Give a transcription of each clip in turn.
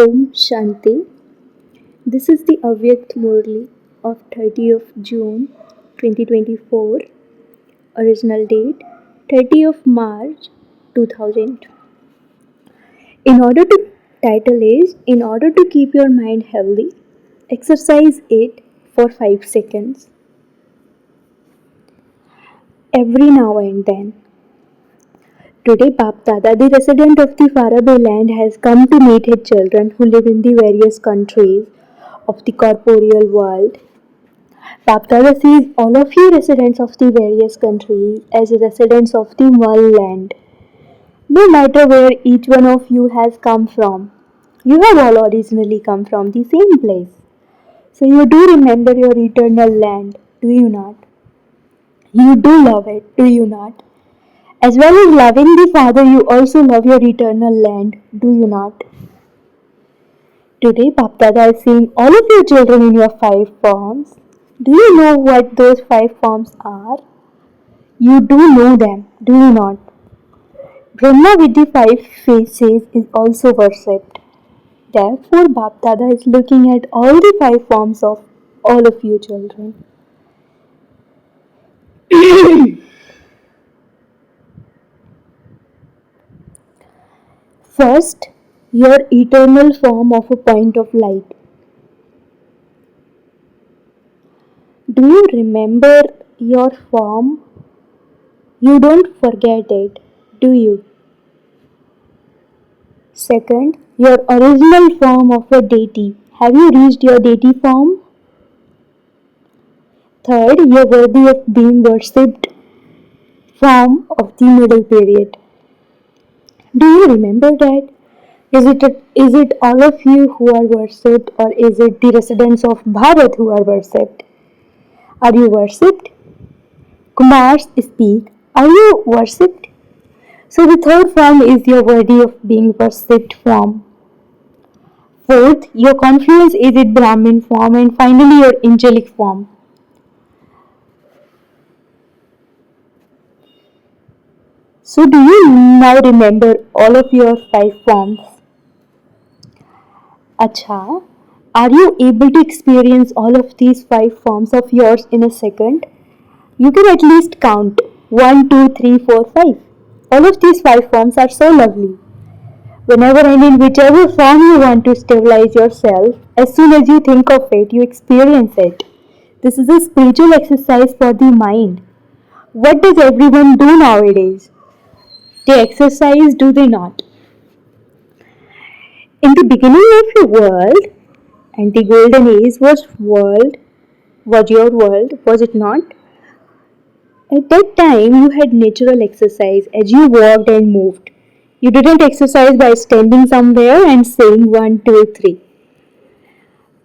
Om Shanti. This is the Avyakt Murli of 30th June 2024. Original date 30th March 2000. In order to title is In order to keep your mind healthy, exercise it for 5 seconds every now and then. Today, Bap Dada, the resident of the faraway land, has come to meet his children who live in the various countries of the corporeal world. Bap Dada sees all of you residents of the various countries as residents of the one land. No matter where each one of you has come from, you have all originally come from the same place. So you do remember your eternal land, do you not? You do love it, do you not? As well as loving the Father, you also love your eternal land, do you not? Today, Bapdada is seeing all of your children in your 5 forms. Do you know what those 5 forms are? You do know them, do you not? Brahma with the 5 faces is also worshipped. Therefore, Bapdada is looking at all the 5 forms of all of you children. First, your eternal form of a point of light. Do you remember your form? You don't forget it, do you? Second, your original form of a deity. Have you reached your deity form? Third, you're worthy of being worshipped form of the middle period. Do you remember that? Is it all of you who are worshipped, or is it the residents of Bharat who are worshipped? Are you worshipped? Kumars speak. Are you worshipped? So the third form is your worthy of being worshipped form. Fourth, your confluence is in Brahmin form, and finally your angelic form. So do you now remember all of your 5 forms? Acha, are you able to experience all of these 5 forms of yours in a second? You can at least count 1, 2, 3, 4, 5. All of these 5 forms are so lovely. Whenever and in whichever form you want to stabilize yourself, as soon as you think of it, you experience it. This is a spiritual exercise for the mind. What does everyone do nowadays? They exercise, do they not? In the beginning of your world, and the golden age was your world, was it not? At that time, you had natural exercise as you walked and moved. You didn't exercise by standing somewhere and saying 1, 2, 3.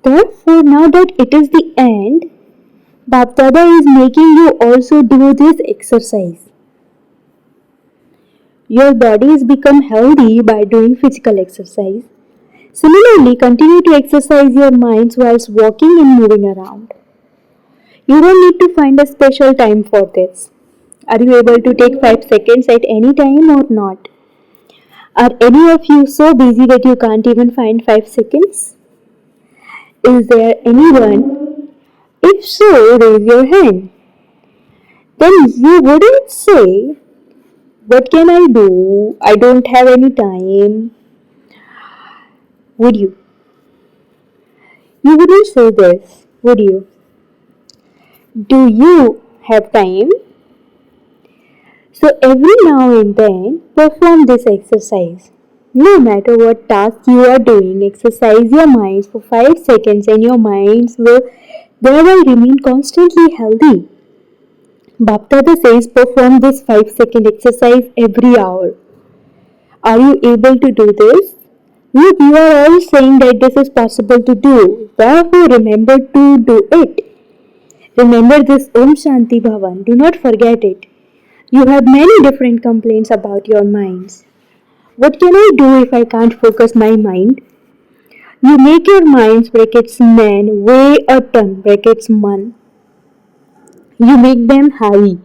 Therefore, now that it is the end, Bapdada is making you also do this exercise. Your body is become healthy by doing physical exercise. Similarly, continue to exercise your minds whilst walking and moving around. You don't need to find a special time for this. Are you able to take 5 seconds at any time or not? Are any of you so busy that you can't even find 5 seconds? Is there anyone? If so, raise your hand. Then you wouldn't say, "What can I do? I don't have any time." Would you? You wouldn't say this, would you? Do you have time? So every now and then perform this exercise. No matter what task you are doing, exercise your minds for 5 seconds and your minds will thereby remain constantly healthy. Bapdada says perform this 5-second exercise every hour. Are you able to do this? Look, you are all saying that this is possible to do. Therefore, remember to do it. Remember this Om Shanti Bhavan. Do not forget it. You have many different complaints about your minds. What can I do if I can't focus my mind? You make your minds brackets man weigh a ton brackets man. You make them heavy.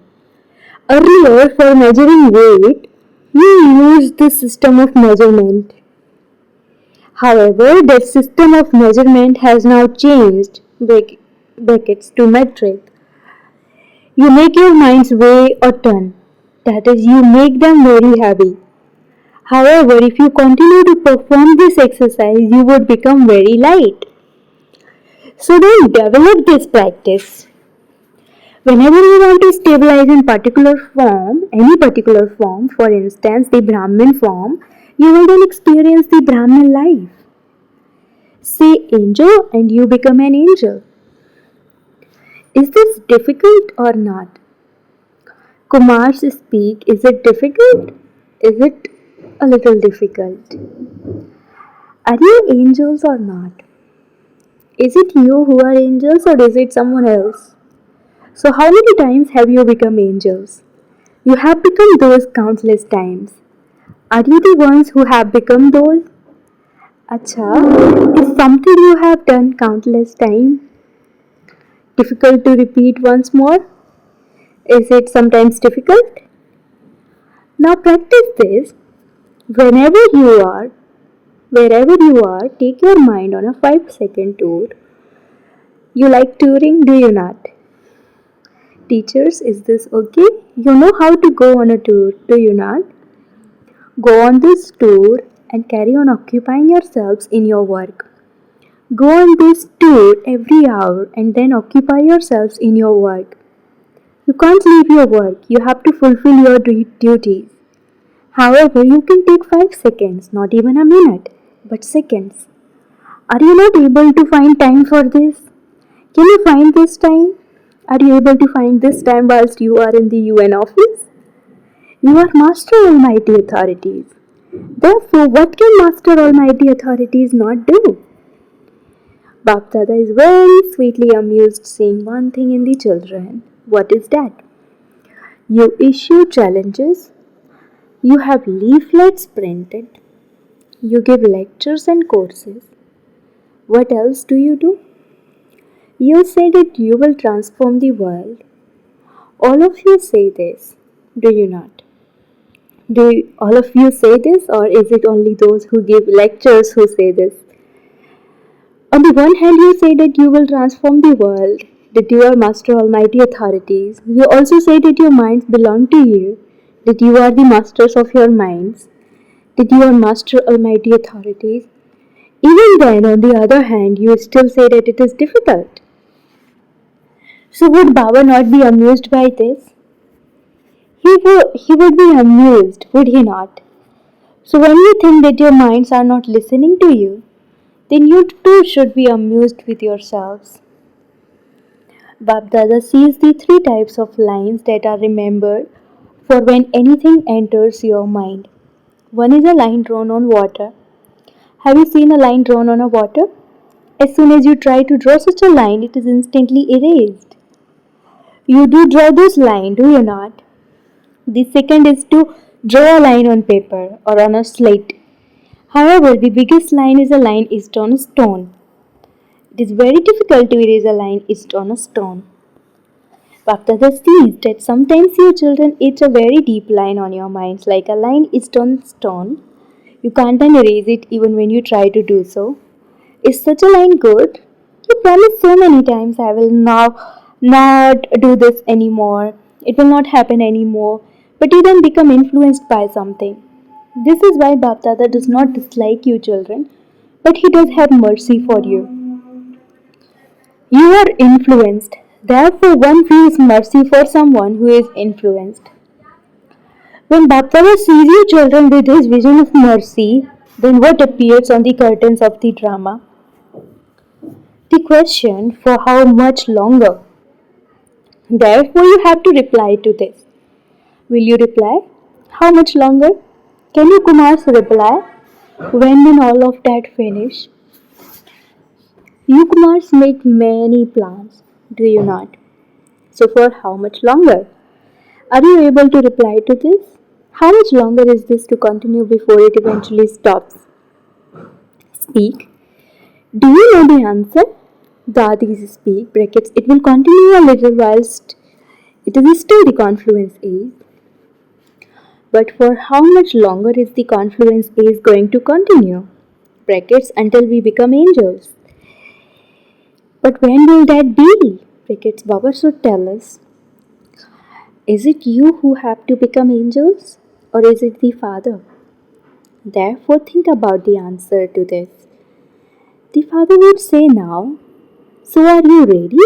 Earlier, for measuring weight, you used the system of measurement. However, that system of measurement has now changed brackets to metric. You make your minds weigh or ton. That is, you make them very heavy. However, if you continue to perform this exercise, you would become very light. So don't develop this practice. Whenever you want to stabilize in particular form, any particular form, for instance the Brahmin form, you will then experience the Brahmin life. Say angel and you become an angel. Is this difficult or not? Kumar's speak, is it difficult? Is it a little difficult? Are you angels or not? Is it you who are angels or is it someone else? So, how many times have you become angels? You have become those countless times. Are you the ones who have become those? Acha, is something you have done countless times difficult to repeat once more? Is it sometimes difficult? Now practice this whenever you are, wherever you are, take your mind on a 5-second tour. You like touring, do you not? Teachers, is this okay? You know how to go on a tour, do you not? Go on this tour and carry on occupying yourselves in your work. Go on this tour every hour and then occupy yourselves in your work. You can't leave your work, you have to fulfill your duties. However, you can take 5 seconds, not even a minute, but seconds. Are you not able to find time for this? Can you find this time? Are you able to find this time whilst you are in the UN office? You are Master Almighty authorities. Therefore, what can Master Almighty authorities not do? Bap Dada is very sweetly amused seeing one thing in the children. What is that? You issue challenges, you have leaflets printed, you give lectures and courses. What else do you do? You say that you will transform the world. All of you say this, do you not? Do all of you say this, or is it only those who give lectures who say this? On the one hand, you say that you will transform the world, that you are Master Almighty authorities. You also say that your minds belong to you, that you are the masters of your minds, that you are Master Almighty authorities. Even then, on the other hand, you still say that it is difficult. So would Baba not be amused by this? He would be amused, would he not? So when you think that your minds are not listening to you, then you too should be amused with yourselves. Bab Dada sees the 3 types of lines that are remembered for when anything enters your mind. One is a line drawn on water. Have you seen a line drawn on a water? As soon as you try to draw such a line, it is instantly erased. You do draw this line, do you not? The second is to draw a line on paper or on a slate. However, the biggest line is a line etched on a stone. It is very difficult to erase a line etched on a stone. Baptada sees that sometimes you children etch a very deep line on your minds, like a line etched on stone. You can't then erase it even when you try to do so. Is such a line good? You promised so many times I will now not do this anymore. It will not happen anymore. But you then become influenced by something. This is why Baptada does not dislike you children, but he does have mercy for you. You are influenced. Therefore, one feels mercy for someone who is influenced. When Baptada sees you children with his vision of mercy, then what appears on the curtains of the drama? The question, for how much longer? Therefore, you have to reply to this. Will you reply? How much longer? Can you Kumar's reply? When will all of that finish? You Kumars make many plans, do you not? So for how much longer? Are you able to reply to this? How much longer is this to continue before it eventually stops? Speak. Do you know the answer? Dadis speak, brackets, it will continue a little whilst it is still the confluence age. But for how much longer is the confluence age going to continue? brackets until we become angels. But when will that be? Brackets Baba should tell us. Is it you who have to become angels? Or is it the Father? Therefore, think about the answer to this. The Father would say now, so are you ready?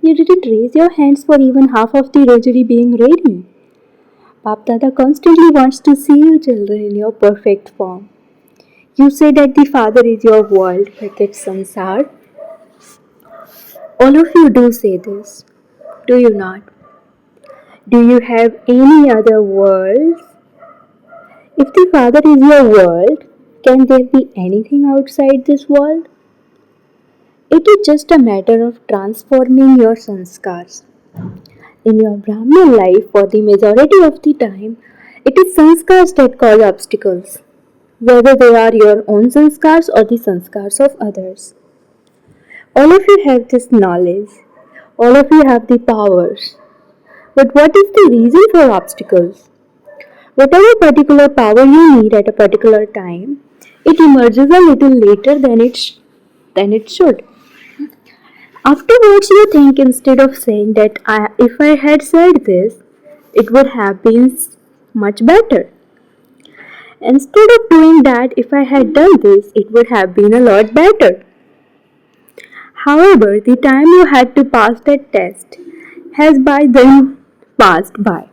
You didn't raise your hands for even half of the rosary being ready. Bap Dada constantly wants to see you children in your perfect form. You say that the Father is your world, brackets Sansar. All of you do say this, do you not? Do you have any other worlds? If the Father is your world, can there be anything outside this world? It is just a matter of transforming your sanskars. In your Brahman life, for the majority of the time, it is sanskars that cause obstacles, whether they are your own sanskars or the sanskars of others. All of you have this knowledge, all of you have the powers. But what is the reason for obstacles? Whatever particular power you need at a particular time, it emerges a little later than it should. Afterwards, you think instead of saying that if I had said this, it would have been much better. Instead of doing that, if I had done this, it would have been a lot better. However, the time you had to pass that test has by then passed by.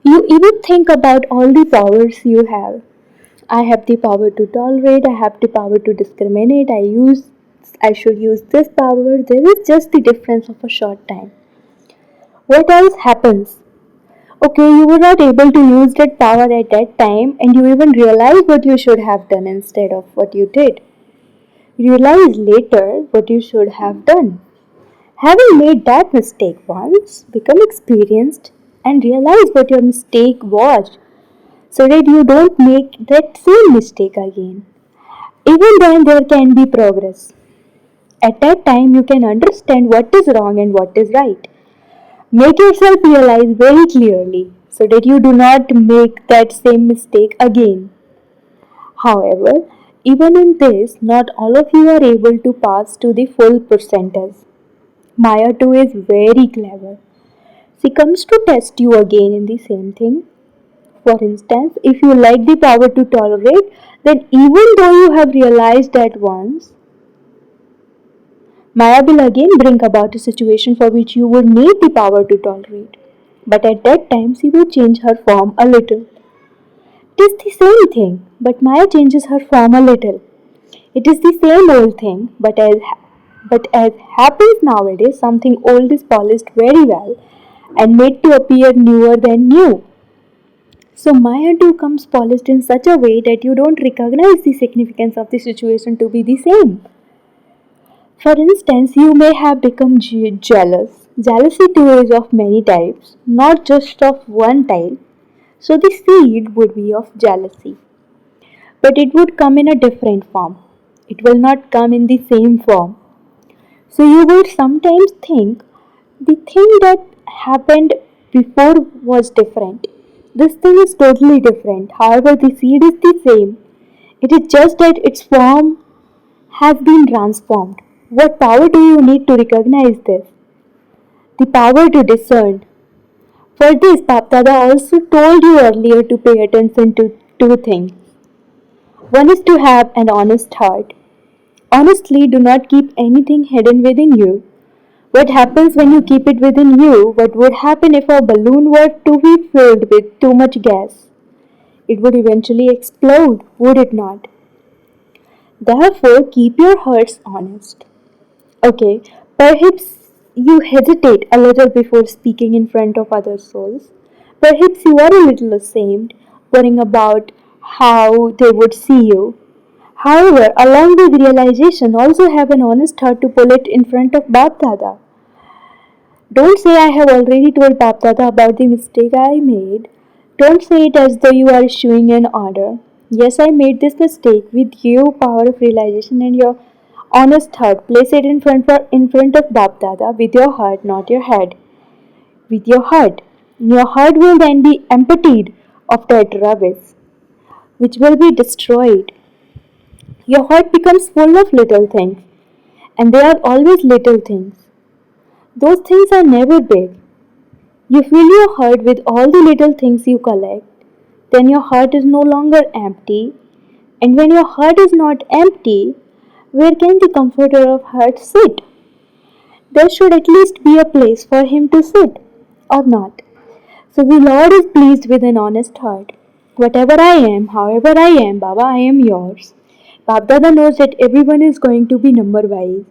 You even think about all the powers you have. I have the power to tolerate, I have the power to discriminate, I should use this power. There is just the difference of a short time. What else happens? Okay, you were not able to use that power at that time and you even realize what you should have done instead of what you did. Realize later what you should have done. Having made that mistake once, become experienced and realize what your mistake was so that you don't make that same mistake again. Even then, there can be progress. At that time, you can understand what is wrong and what is right. Make yourself realize very clearly so that you do not make that same mistake again. However, even in this, not all of you are able to pass to the full percentage. Maya too is very clever. She comes to test you again in the same thing. For instance, if you lack the power to tolerate, then even though you have realized that once, Maya will again bring about a situation for which you would need the power to tolerate. But at that time, she will change her form a little. It is the same thing, but Maya changes her form a little. It is the same old thing, but as happens nowadays, something old is polished very well and made to appear newer than new. So Maya too comes polished in such a way that you don't recognize the significance of the situation to be the same. For instance, you may have become jealous. Jealousy too is of many types, not just of one type. So the seed would be of jealousy, but it would come in a different form. It will not come in the same form. So you would sometimes think the thing that happened before was different. This thing is totally different. However, the seed is the same. It is just that its form has been transformed. What power do you need to recognize this? The power to discern. For this, Bapdada also told you earlier to pay attention to two things. One is to have an honest heart. Honestly, do not keep anything hidden within you. What happens when you keep it within you? What would happen if a balloon were to be filled with too much gas? It would eventually explode, would it not? Therefore, keep your hearts honest. Okay, perhaps you hesitate a little before speaking in front of other souls. Perhaps you are a little ashamed, worrying about how they would see you. However, along with realization, also have an honest heart to pull it in front of Bap Dada. Don't say I have already told Bap Dada about the mistake I made. Don't say it as though you are issuing an order. Yes, I made this mistake with you, power of realization and your honest heart. Place it in front of Bap Dada with your heart, not your head. With your heart. Your heart will then be emptied of that rubbish. which will be destroyed. Your heart becomes full of little things, and they are always little things. Those things are never big. You fill your heart with all the little things you collect, then your heart is no longer empty. And when your heart is not empty, where can the comforter of heart sit? There should at least be a place for him to sit, or not. So the Lord is pleased with an honest heart. Whatever I am, however I am, Baba, I am yours. Bap Dada knows that everyone is going to be number wise.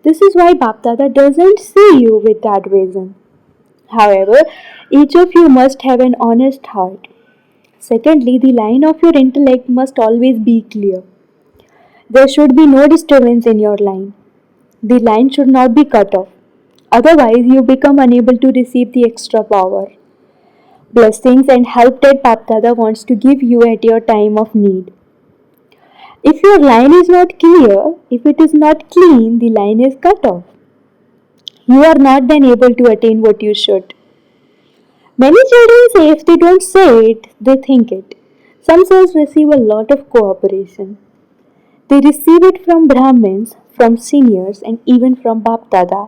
This is why Bap Dada doesn't see you with that vision. However, each of you must have an honest heart. Secondly, the line of your intellect must always be clear. There should be no disturbance in your line. The line should not be cut off. Otherwise, you become unable to receive the extra power, blessings, and help that Bapdada wants to give you at your time of need. If your line is not clear, if it is not clean, the line is cut off. You are not then able to attain what you should. Many children say if they don't say it, they think it. Some souls receive a lot of cooperation. They receive it from Brahmins, from seniors, and even from Bap Dada.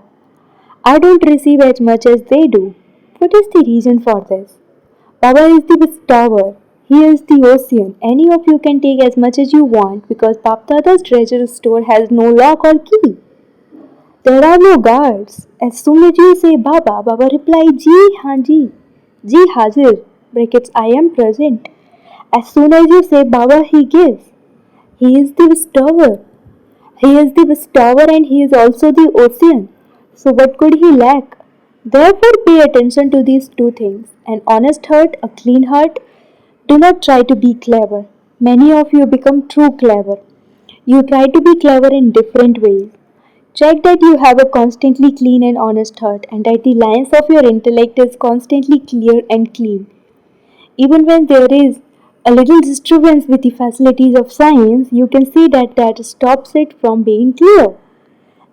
I don't receive as much as they do. What is the reason for this? Baba is the bestower. He is the ocean. Any of you can take as much as you want because Bap Dada's treasure store has no lock or key. There are no guards. As soon as you say Baba, Baba replies Ji, Haan Ji. Ji Hazir. Brackets I am present. As soon as you say Baba, he gives. He is the bestower. He is the bestower and he is also the ocean. So what could he lack? Therefore pay attention to these two things. An honest heart, a clean heart. Do not try to be clever. Many of you become too clever. You try to be clever in different ways. Check that you have a constantly clean and honest heart and that the lines of your intellect is constantly clear and clean. Even when there is a little disturbance with the facilities of science, you can see that that stops it from being clear.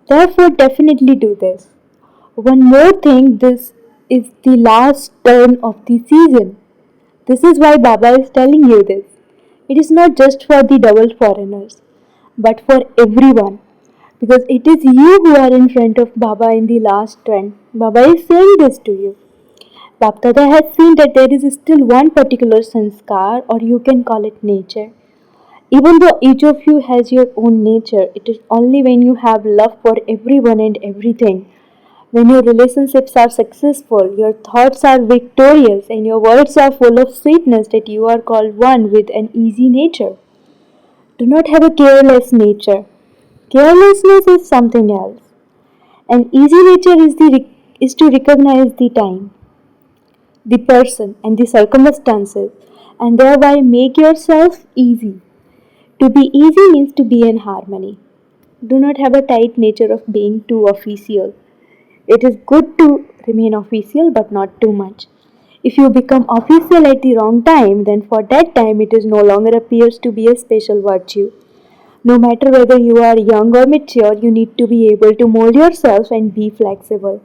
Therefore, definitely do this. One more thing, this is the last turn of the season. This is why Baba is telling you this. It is not just for the double foreigners, but for everyone. Because it is you who are in front of Baba in the last turn. Baba is saying this to you. Bapdada has seen that there is still one particular sanskar, or you can call it nature. Even though each of you has your own nature, it is only when you have love for everyone and everything, when your relationships are successful, your thoughts are victorious, and your words are full of sweetness that you are called one with an easy nature. Do not have a careless nature. Carelessness is something else. An easy nature is to recognize the time, the person, and the circumstances, and thereby make yourself easy. To be easy means to be in harmony. Do not have a tight nature of being too official. It is good to remain official but not too much. If you become official at the wrong time, then for that time it is no longer appears to be a special virtue. No matter whether you are young or mature, you need to be able to mold yourself and be flexible.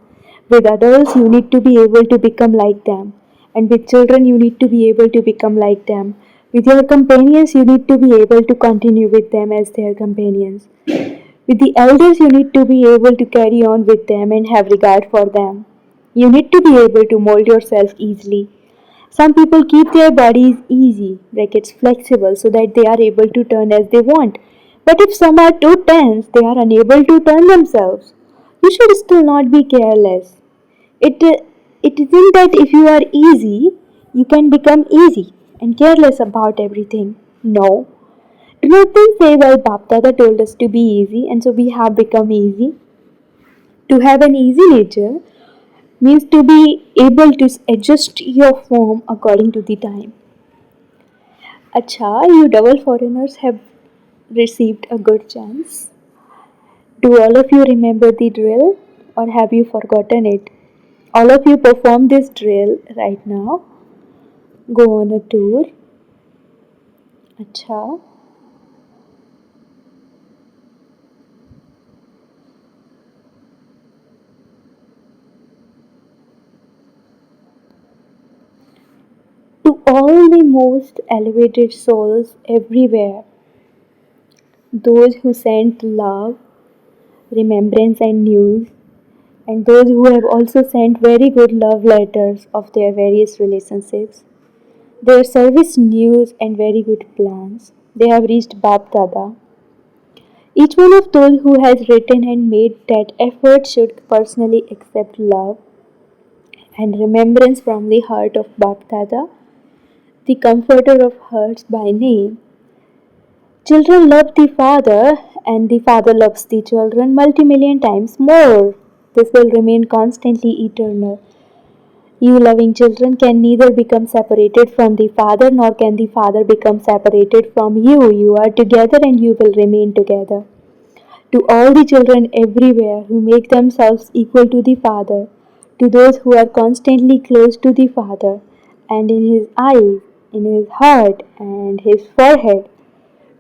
With adults, you need to be able to become like them. And with children, you need to be able to become like them. With your companions, you need to be able to continue with them as their companions. With the elders, you need to be able to carry on with them and have regard for them. You need to be able to mold yourself easily. Some people keep their bodies easy, brackets flexible, so that they are able to turn as they want. But if some are too tense, they are unable to turn themselves. You should still not be careless. It isn't that if you are easy, you can become easy and careless about everything. No. Do not then say, well, Bap Dada told us to be easy, and so we have become easy. To have an easy nature means to be able to adjust your form according to the time. Acha, you double foreigners have received a good chance. Do all of you remember the drill or have you forgotten it? All of you perform this drill right now. Go on a tour. Acha. To all the most elevated souls everywhere, those who sent love, remembrance, and news, and those who have also sent very good love letters of their various relationships, their service news, and very good plans. They have reached Bap Dada. Each one of those who has written and made that effort should personally accept love and remembrance from the heart of Bap Dada, the comforter of hearts by name. Children love the father, and the father loves the children multi-million times more. This will remain constantly eternal. You loving children can neither become separated from the father nor can the father become separated from you. You are together and you will remain together. To all the children everywhere who make themselves equal to the Father, to those who are constantly close to the Father, and in his eyes, in his heart, and his forehead,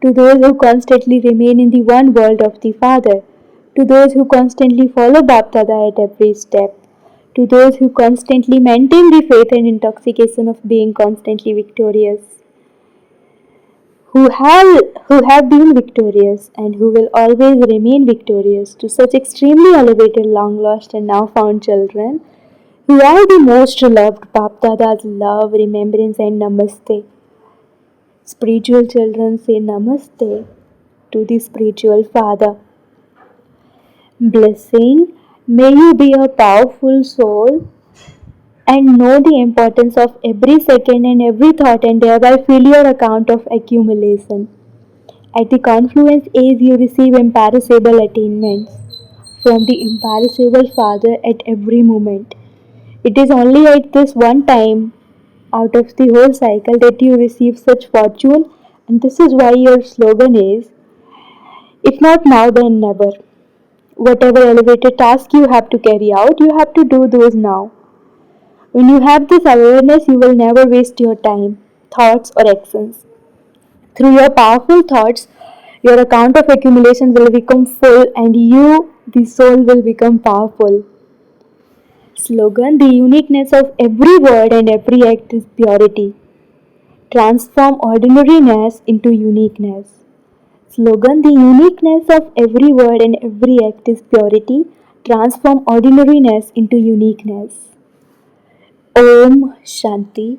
to those who constantly remain in the one world of the Father, to those who constantly follow Baptada at every step, to those who constantly maintain the faith and intoxication of being constantly victorious, who have been victorious and who will always remain victorious, to such extremely elevated, long lost, and now found children who are the most loved. Bapdada's love, remembrance, and namaste. Spiritual children say namaste to the spiritual father. Blessing, may you be a powerful soul and know the importance of every second and every thought and thereby fill your account of accumulation. At the confluence age, you receive imperishable attainments from the imperishable Father at every moment. It is only at this one time out of the whole cycle that you receive such fortune, and this is why your slogan is if not now, then never. Whatever elevated task you have to carry out, you have to do those now. When you have this awareness, you will never waste your time, thoughts, or actions. Through your powerful thoughts, your account of accumulation will become full and you, the soul, will become powerful. Slogan: the uniqueness of every word and every act is purity. Transform ordinariness into uniqueness. Slogan: the uniqueness of every word and every act is purity. Transform ordinariness into uniqueness. Om Shanti.